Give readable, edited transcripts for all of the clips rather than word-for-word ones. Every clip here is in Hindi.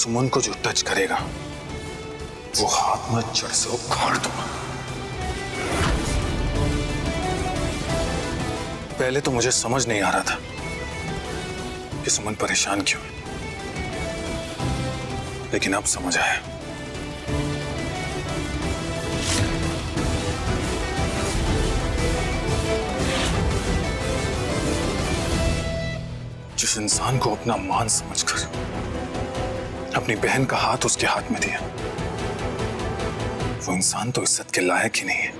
सुमन को जो टच करेगा वो हाथ में जड़ से उखाड़ दूंगा। पहले तो मुझे समझ नहीं आ रहा था कि सुमन परेशान क्यों है, लेकिन अब समझ आया। जिस इंसान को अपना मान समझकर अपनी बहन का हाथ उसके हाथ में दिया, वो इंसान तो इज्जत के लायक ही नहीं है।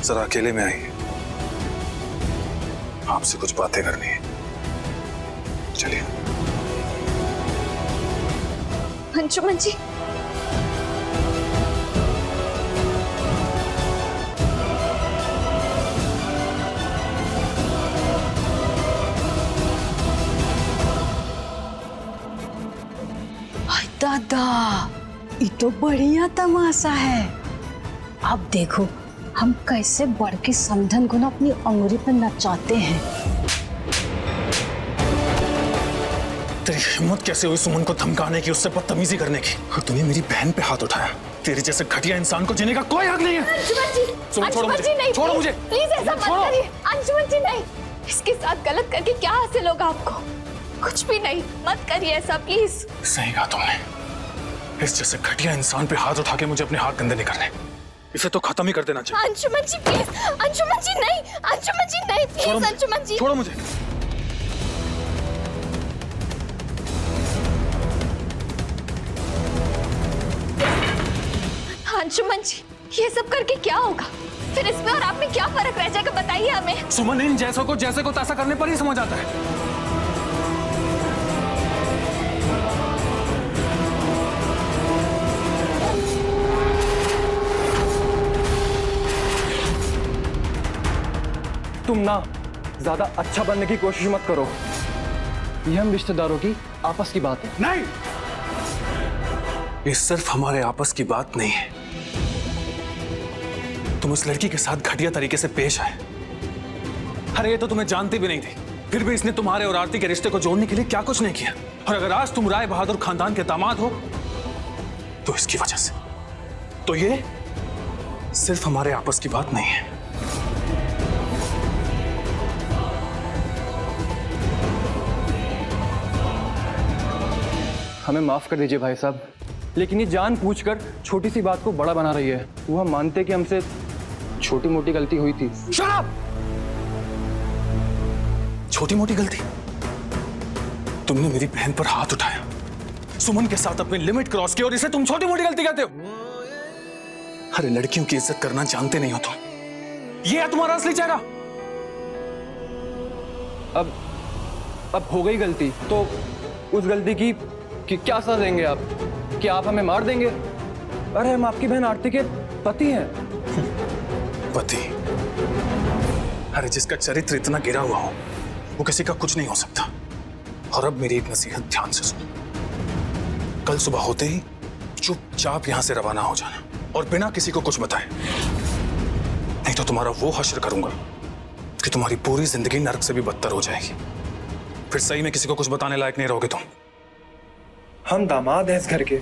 जरा अकेले में आइए, आपसे कुछ बातें करनी है। चलिए। अंशुमन जी, दादा, ये तो बढ़िया तमाशा है। अब देखो हम कैसे बढ़ के समधन को ना अपनी अंगुरी पर नचाते हैं। तेरी हिम्मत कैसे हुई सुमन को धमकाने की, उससे बदतमीजी करने की, और तूने मेरी बहन पे हाथ उठाया। तेरे जैसे घटिया इंसान को जीने का कोई हक नहीं है। अंशुमन जी, छोड़ो मुझे, नहीं, छोड़ो मुझे, प्लीज ऐसा मत करिए। अंशुमन जी नहीं, इसके साथ गलत करके क्या हासिल होगा आपको? कुछ भी नहीं, मत करिए ऐसा प्लीज। सही कहा तुमने, इस जैसे घटिया इंसान पे हाथ उठा के मुझे अपने हाथ गंदे नहीं करने। इसे तो खत्म ही कर देना चाहिए। अंशुमन जी प्लीज, अंशुमन जी नहीं, अंशुमन जी नहीं, प्लीज अंशुमन जी। छोड़ो मुझे। अंशुमन जी, ये सब करके क्या होगा? फिर इसमें और आप में क्या फर्क रह जाएगा, बताइए हमें। सुमन, इन जैसों को जैसे को तैसा करने पर ही समझ आता है। तुम ना ज्यादा अच्छा बनने की कोशिश मत करो। ये हम रिश्तेदारों की आपस की बात है। नहीं, ये सिर्फ हमारे आपस की बात नहीं है। तुम उस लड़की के साथ घटिया तरीके से पेश आए। अरे ये तो तुम्हें जानती भी नहीं थी, फिर भी इसने तुम्हारे और आरती के रिश्ते को जोड़ने के लिए क्या कुछ नहीं किया। और अगर आज तुम राय बहादुर खानदान के दामाद हो तो इसकी वजह से। तो ये सिर्फ हमारे आपस की बात नहीं है। हमें माफ कर दीजिए भाई साहब, लेकिन ये जानबूझकर छोटी सी बात को बड़ा बना रही है। वो हम मानते कि हमसे छोटी मोटी गलती हुई थी। शराब! छोटी मोटी गलती? तुमने मेरी बहन पर हाथ उठाया, सुमन के साथ अपनी लिमिट क्रॉस की, और इसे तुम छोटी मोटी गलती कहते हो? अरे लड़कियों की इज्जत करना जानते नहीं हो तुम। ये है तुम्हारा असली चेहरा। अब हो गई गलती तो उस गलती की क्या सजा देंगे आप? क्या आप हमें मार देंगे? अरे हम आपकी बहन आरती के पति हैं। पति? अरे जिसका चरित्र इतना गिरा हुआ हो वो किसी का कुछ नहीं हो सकता। और अब मेरी एक नसीहत ध्यान से सुनो। कल सुबह होते ही चुपचाप यहां से रवाना हो जाना, और बिना किसी को कुछ बताए, नहीं तो तुम्हारा वो हश्र करूंगा कि तुम्हारी पूरी जिंदगी नरक से भी बदतर हो जाएगी। फिर सही में किसी को कुछ बताने लायक नहीं रहोगे तुम। हम दामाद हैं इस घर के,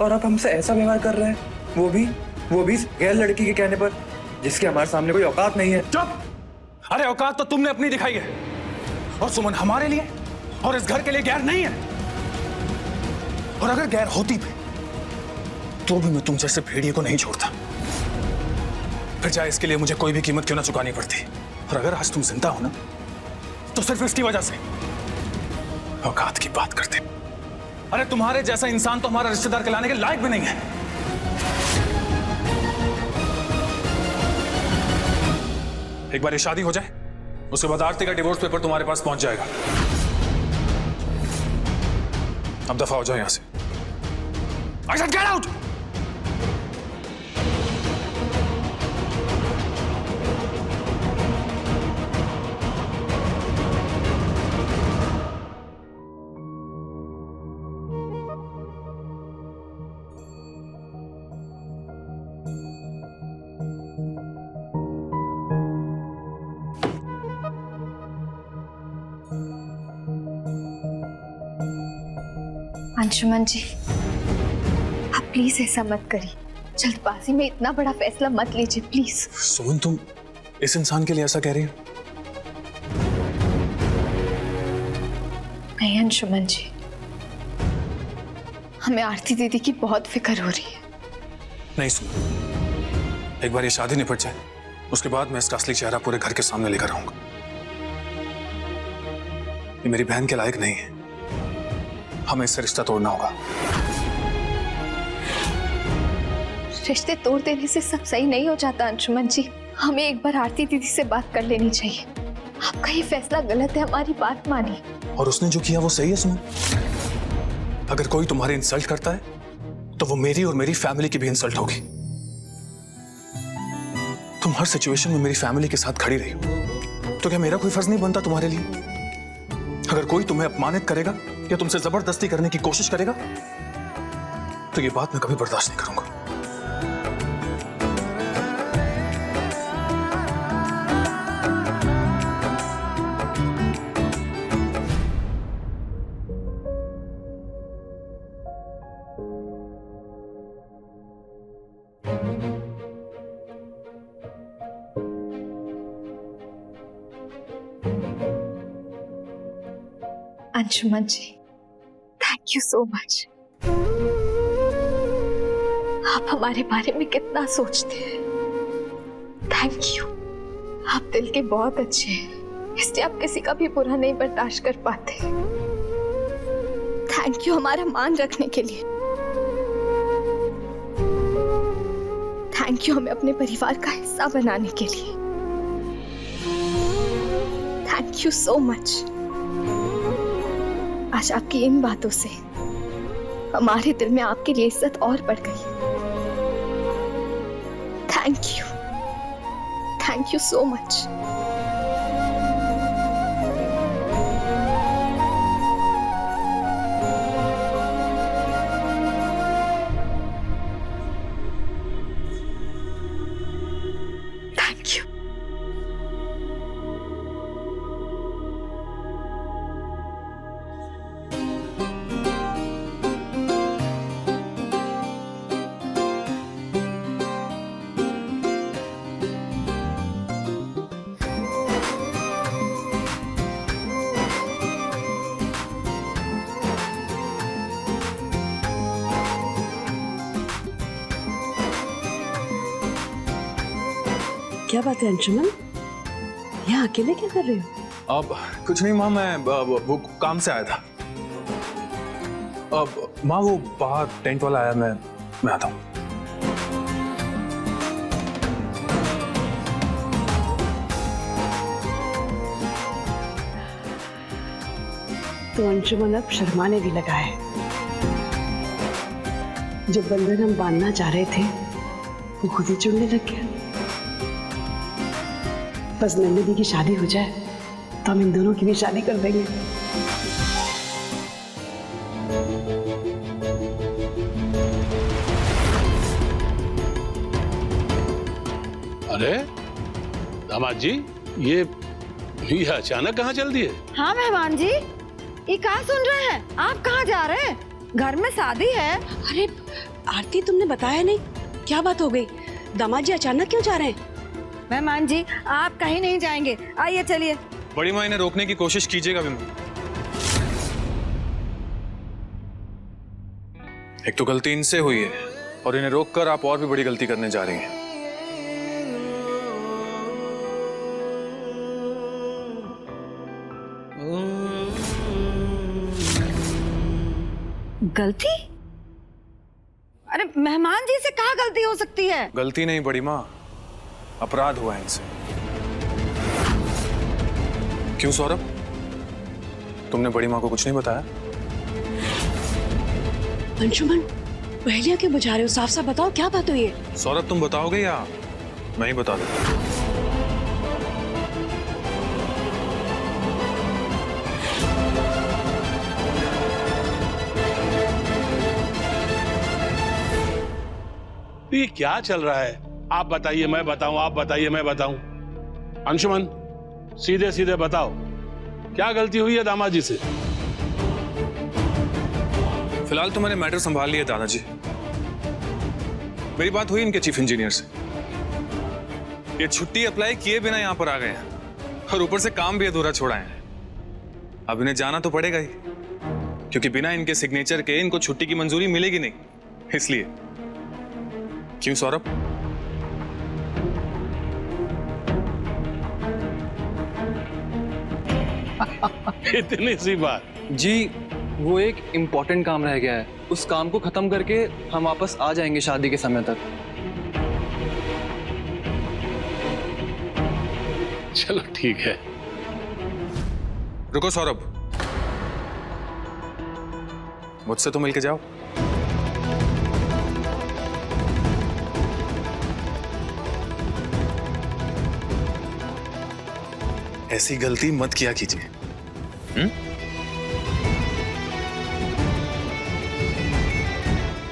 और आप हमसे ऐसा व्यवहार कर रहे हैं, वो भी गैर लड़की के कहने पर, जिसके हमारे सामने कोई औकात नहीं है। चुप! अरे औकात तो तुमने अपनी दिखाई है, और सुमन हमारे लिए और इस घर के लिए गैर नहीं है। और अगर गैर होती भी तो भी मैं तुम जैसे भेड़िए को नहीं छोड़ता, फिर चाहे इसके लिए मुझे कोई भी कीमत क्यों ना चुकानी पड़ती। और अगर आज तुम जिंदा हो ना तो सिर्फ इसकी वजह से। औकात की बात करते, अरे तुम्हारे जैसा इंसान तो हमारा रिश्तेदार कहलाने के लायक भी नहीं है। एक बार ये शादी हो जाए, उसके बाद आरती का डिवोर्स पेपर तुम्हारे पास पहुंच जाएगा। अब दफा हो जाओ यहां से। I said get out! Anshuman जी, आप प्लीज ऐसा मत करिए। जल्दबाजी में इतना बड़ा फैसला मत लीजिए प्लीज। सुमन, तुम इस इंसान के लिए ऐसा कह रही हो? नहीं अंशुमन जी, हमें आरती दीदी की बहुत फिक्र हो रही है। नहीं सुमन, एक बार ये शादी निपट जाए, उसके बाद मैं इसका असली चेहरा पूरे घर के सामने लेकर आऊंगा। ये मेरी बहन के लायक नहीं है, हमें इससे रिश्ता तोड़ना होगा। रिश्ते तोड़ देने से सब सही नहीं हो जाता अंशुमन जी। हमें एक बार आरती दीदी से बात कर लेनी चाहिए। आपका ये फैसला गलत है, हमारी बात मानिए। और उसने जो किया वो सही है सुमन। अगर कोई तुम्हारी इंसल्ट करता है तो वो मेरी और मेरी फैमिली की भी इंसल्ट होगी। तुम हर सिचुएशन में मेरी फैमिली के साथ खड़ी रही हो, तो क्या मेरा कोई फर्ज नहीं बनता तुम्हारे लिए? अगर कोई तुम्हें अपमानित करेगा या तुमसे जबरदस्ती करने की कोशिश करेगा तो ये बात मैं कभी बर्दाश्त नहीं करूंगा। अंशुमन जी, थैंक यू सो मच। आप हमारे बारे में कितना सोचते हैं। Thank you. आप दिल के बहुत अच्छे हैं, इसलिए आप किसी का भी बुरा नहीं बर्दाश्त कर पाते। थैंक यू हमारा मान रखने के लिए। थैंक यू हमें अपने परिवार का हिस्सा बनाने के लिए। Thank you so much. आज आपकी इन बातों से हमारे दिल में आपके लिए इज्जत और बढ़ गई। Thank you so much. Thank you. क्या बात है अंशुमन, यहाँ अकेले क्या कर रहे हो? अब कुछ नहीं माँ, मैं वो काम से आया था। अब माँ वो बाहर टेंट वाला आया, मैं आता हूँ। तो अंशुमन अब शर्माने भी लगा है। जो बंधन हम बांधना चाह रहे थे वो खुद ही जुड़ने लग गया। बस नंदिनी की शादी हो जाए तो हम इन दोनों की भी शादी कर देंगे। अरे दामाद जी, ये अचानक कहाँ चल दिए? हाँ मेहमान जी, ये कहाँ सुन रहे हैं? आप कहाँ जा रहे हैं? घर में शादी है। अरे आरती, तुमने बताया नहीं, क्या बात हो गई? दामाद जी अचानक क्यों जा रहे हैं? मेहमान जी, आप कहीं नहीं जाएंगे, आइए चलिए। बड़ी माँ, इन्हें रोकने की कोशिश कीजिएगा भी। एक तो गलती इनसे हुई है और इन्हें रोककर आप और भी बड़ी गलती करने जा रही हैं। गलती? अरे मेहमान जी से कहाँ गलती हो सकती है? गलती नहीं बड़ी माँ, अपराध हुआ है इनसे। क्यों सौरभ, तुमने बड़ी माँ को कुछ नहीं बताया? अंशुमन, पहले क्यों बुझा रहे हो? साफ साफ बताओ, क्या बात हुई है? सौरभ, तुम बताओगे या मैं ही बता दूं? ये क्या चल रहा है? आप बताइए मैं बताऊं, आप बताइए मैं बताऊं। अंशुमन, सीधे सीधे बताओ, क्या गलती हुई है दामाद जी से? फिलहाल तो मैंने मैटर संभाल लिया दादाजी। मेरी बात हुई इनके चीफ इंजीनियर से। ये छुट्टी अप्लाई किए बिना यहां पर आ गए हैं और ऊपर से काम भी अधूरा छोड़ा है। अब इन्हें जाना तो पड़ेगा ही, क्योंकि बिना इनके सिग्नेचर के इनको छुट्टी की मंजूरी मिलेगी नहीं। इसलिए क्यों सौरभ? इतनी सी बात? जी वो एक इम्पोर्टेंट काम रह गया है, उस काम को खत्म करके हम वापस आ जाएंगे शादी के समय तक। चलो ठीक है। रुको सौरभ, मुझसे तो मिलके जाओ। ऐसी गलती मत किया कीजिए।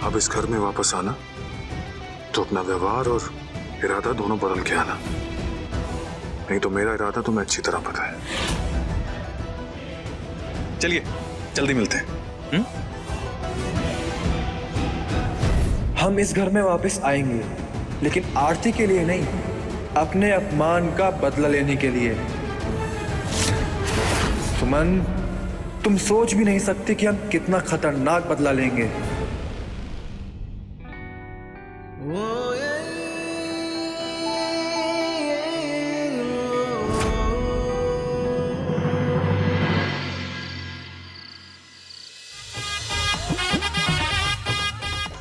अब इस घर में वापस आना तो अपना व्यवहार और इरादा दोनों बदल के आना, नहीं तो मेरा इरादा तुम्हें अच्छी तरह पता है। चलिए जल्दी मिलते हैं। हम इस घर में वापस आएंगे, लेकिन आरती के लिए नहीं, अपने अपमान का बदला लेने के लिए। सुमन, तुम सोच भी नहीं सकती कि हम कितना खतरनाक बदला लेंगे।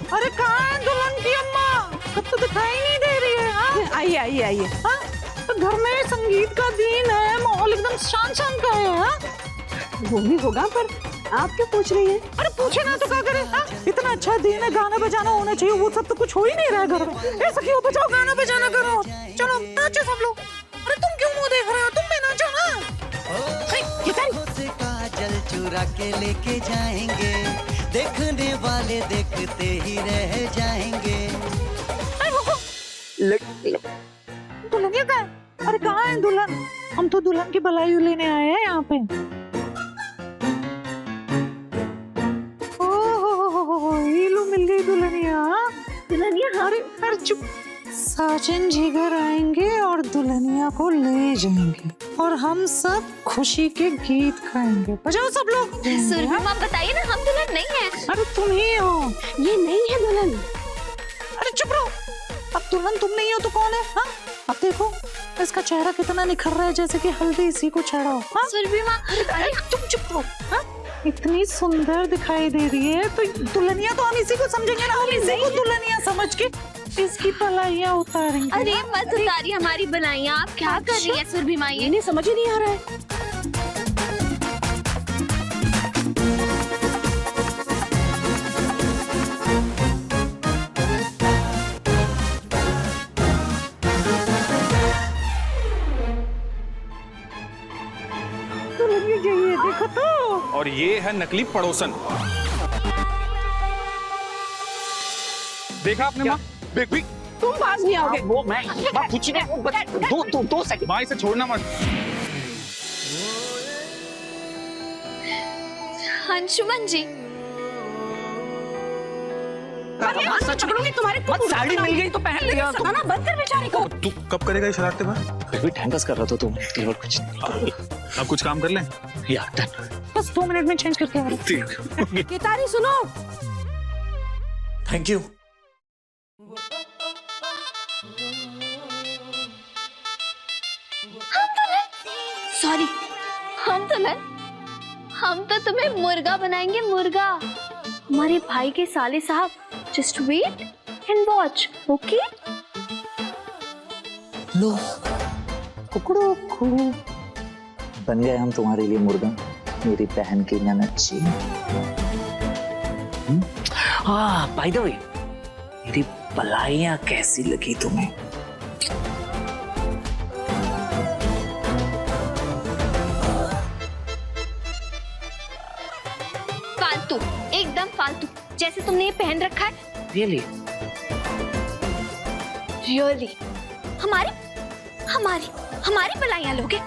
अरे कहाँ है दुल्हन की अम्मा? कब तो दिखाई नहीं दे रही है। हाँ? आइए आइए आइए। हाँ? तो घर में संगीत का दिन है, माहौल एकदम शान शान का है। हाँ? वो भी होगा, पर आप क्यों पूछ रही है? अरे पूछे ना तो क्या करे? हाँ? इतना अच्छा दिन है, गाना बजाना होना चाहिए, वो सब तो कुछ हो ही नहीं रहा है घर में। ऐसा क्यों? बजाओ, गाना बजाना करो, चलो नाचो सब लोग। अरे तुम क्यों मुंह देख रहे हो? तुम भी नाचो ना। काजल चुरा के लेके जाएंगे, देखने वाले देखते ही रह जाएंगे। दुल्हन ये कहाँ है? अरे कहाँ है दुल्हन? हम तो दुल्हन की बलाई लेने आए हैं यहाँ पे। ओहो, ये लो मिल गई दुल्हनिया। दुल्हनिया? अरे चुप। साजन जी घर आएंगे और दुल्हनिया को ले जाएंगे और हम सब खुशी के गीत गाएंगे। बजाओ सब लोग। सुरभि माँ बताइए ना, हम दुल्हन नहीं है। अरे तुम ही हो। ये नहीं है दुल्हन। अरे चुप रहो। अब दुल्हन तुम नहीं हो तो कौन है? हाँ? अब देखो इसका चेहरा कितना निखर रहा है, जैसे कि हल्दी इसी को चढ़ा हो। हाँ? सुरभि माँ, अरे तुम चुप रहो। हाँ? इतनी सुंदर दिखाई दे रही है तो दुल्हनिया तो हम इसी को समझेंगे ना, हम इसी को दुल्हनिया समझ के इसकी बलाइयाँ उतारेंगे। अरे मत उतारिए हमारी बलाइयाँ। आप क्या कर रही है सुरभि माँ? ये नहीं समझ ही नहीं आ रहा है। ये देखो तो। और ये है नकली पड़ोसन। देखा आपने माँ? देख भी तुम पास नहीं आओगे। वो मैं कुछ नहीं। दो सेकंड माँ, इसे छोड़ना मत। अंशुमन जी, तुम्हारे साड़ी मिल गई तो पहन लिया। ना बंद कर बेचारे को। तू कब करेगा ये शरारतें बाहर? फिर भी टाइम पास कर रहा था तुम, और कुछ नहीं। अब कुछ काम कर लें यार। डन। बस 2 मिनट में चेंज करके आ रहा हूं। ये तारी सुनो। Thank you. सॉरी, हम दुल्हन। हम तो तुम्हें मुर्गा बनाएंगे, मुर्गा। हमारे भाई के साले साहब, just wait and watch, okay? लो कुकड़ू कु। बन गए हम तुम्हारे लिए मुर्गा, मेरी बहन की ननच्ची। बाय द वे, मेरी बलाइयां कैसी लगी तुम्हें? फालतू, एकदम फालतू, जैसे तुमने ये पहन रखा है। रियली? रियली? हमारी हमारी हमारी बलाइयां लोगे?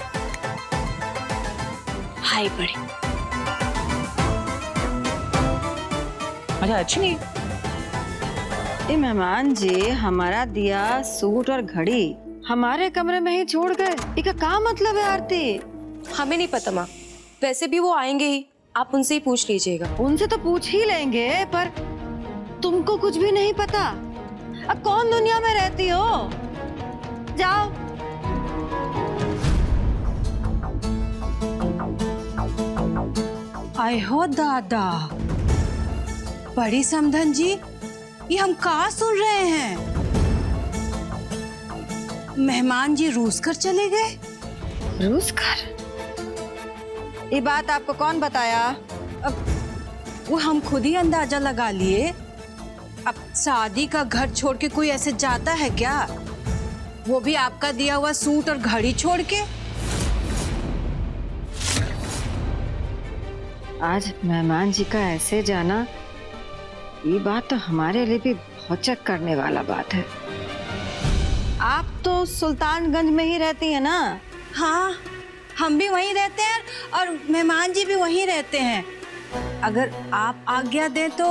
हाय बड़े। अच्छा अच्छी नहीं? ये मेहमान जी हमारा दिया सूट और घड़ी हमारे कमरे में ही छोड़ गए, इसका क्या मतलब है आरती? हमें नहीं पता माँ, वैसे भी वो आएंगे ही, आप उनसे ही पूछ लीजिएगा। उनसे तो पूछ ही लेंगे, पर तुमको कुछ भी नहीं पता। अब कौन दुनिया में रहती हो? जाओ। आय हो दादा, बड़ी समधन जी, ये हम कहाँ सुन रहे हैं? मेहमान जी रूस कर चले गए। रूस कर? ये बात आपको कौन बताया? अब वो हम खुद ही अंदाजा लगा लिए। अब शादी का घर छोड़ के कोई ऐसे जाता है क्या? वो भी आपका दिया हुआ सूट और घड़ी छोड़ के। आज मेहमान जी का ऐसे जाना, ये बात तो हमारे लिए भी बहुत चेक करने वाला बात है। आप तो सुल्तानगंज में ही रहती है ना? हाँ, हम भी वहीं रहते हैं और मेहमान जी भी वहीं रहते हैं। अगर आप आज्ञा दें तो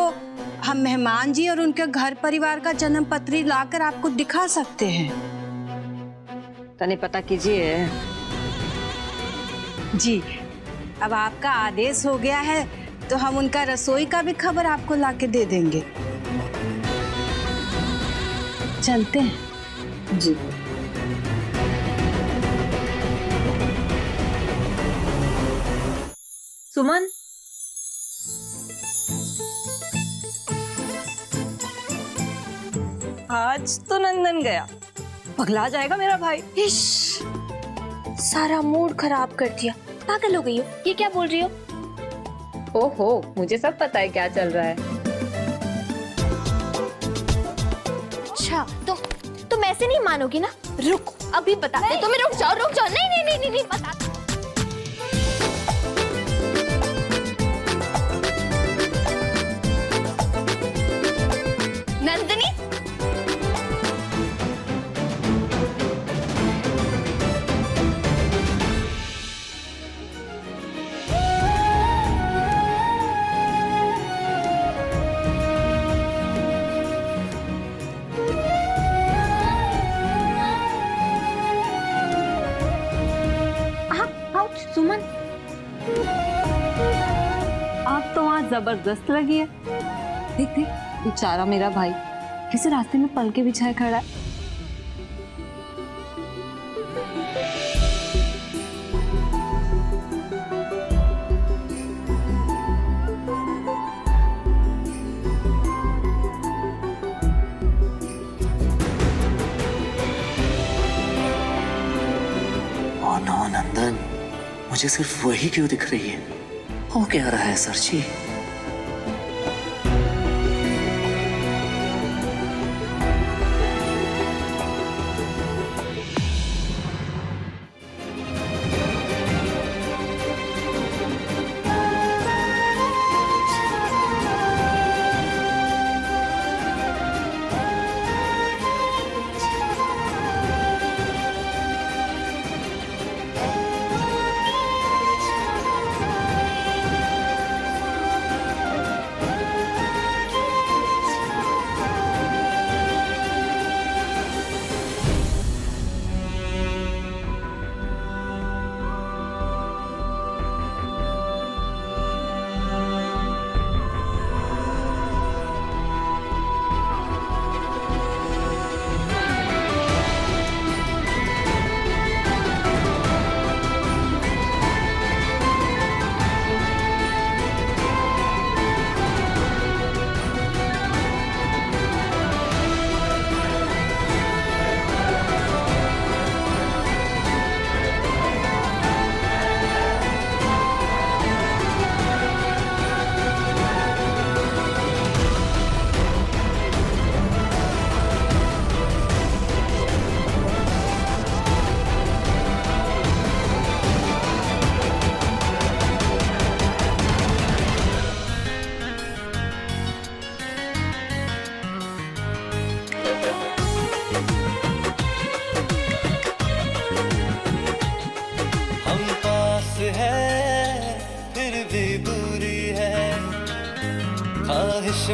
हम मेहमान जी और उनके घर परिवार का जन्म पत्री लाकर आपको दिखा सकते हैं। तने पता कीजिए। जी, अब आपका आदेश हो गया है तो हम उनका रसोई का भी खबर आपको लाके दे देंगे। चलते हैं। जी। सुमन, आज तो नंदन गया, पगला जाएगा मेरा भाई। इश, सारा मूड खराब कर दिया। पागल हो गई हो? ये क्या बोल रही हो? ओहो, मुझे सब पता है क्या चल रहा है। अच्छा, तुम ऐसे नहीं मानोगी ना? रुक, अभी बताते तुम्हें। रुक जाओ, रुक जाओ। नहीं नहीं नहीं नहीं, नहीं बता। नंदिनी, सुमन, आप तो वहाँ जबरदस्त लगी है। देख देख, बेचारा मेरा भाई कैसे रास्ते में पलके बिछाए खड़ा है। ओ नो नंदन, मुझे सिर्फ वही क्यों दिख रही है? हो क्या रहा है सर जी?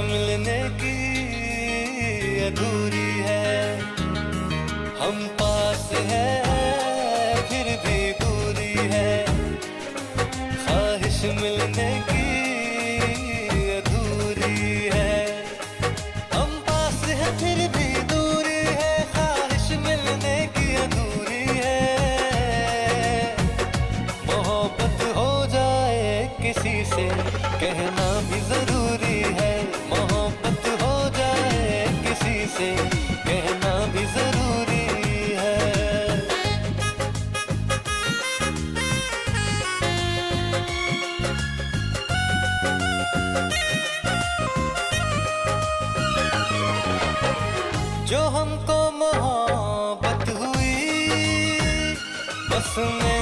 मिलने की अधूरी है, हम पास हैं फिर भी दूरी है, ख्वाहिश मिलने की अधूरी है, हम पास हैं फिर भी दूरी है, ख्वाहिश मिलने की अधूरी है, मोहब्बत हो जाए किसी से कहना भी जरूरी है, मोहब्बत हो जाए किसी से कहना भी जरूरी है। जो हमको मोहब्बत हुई बस में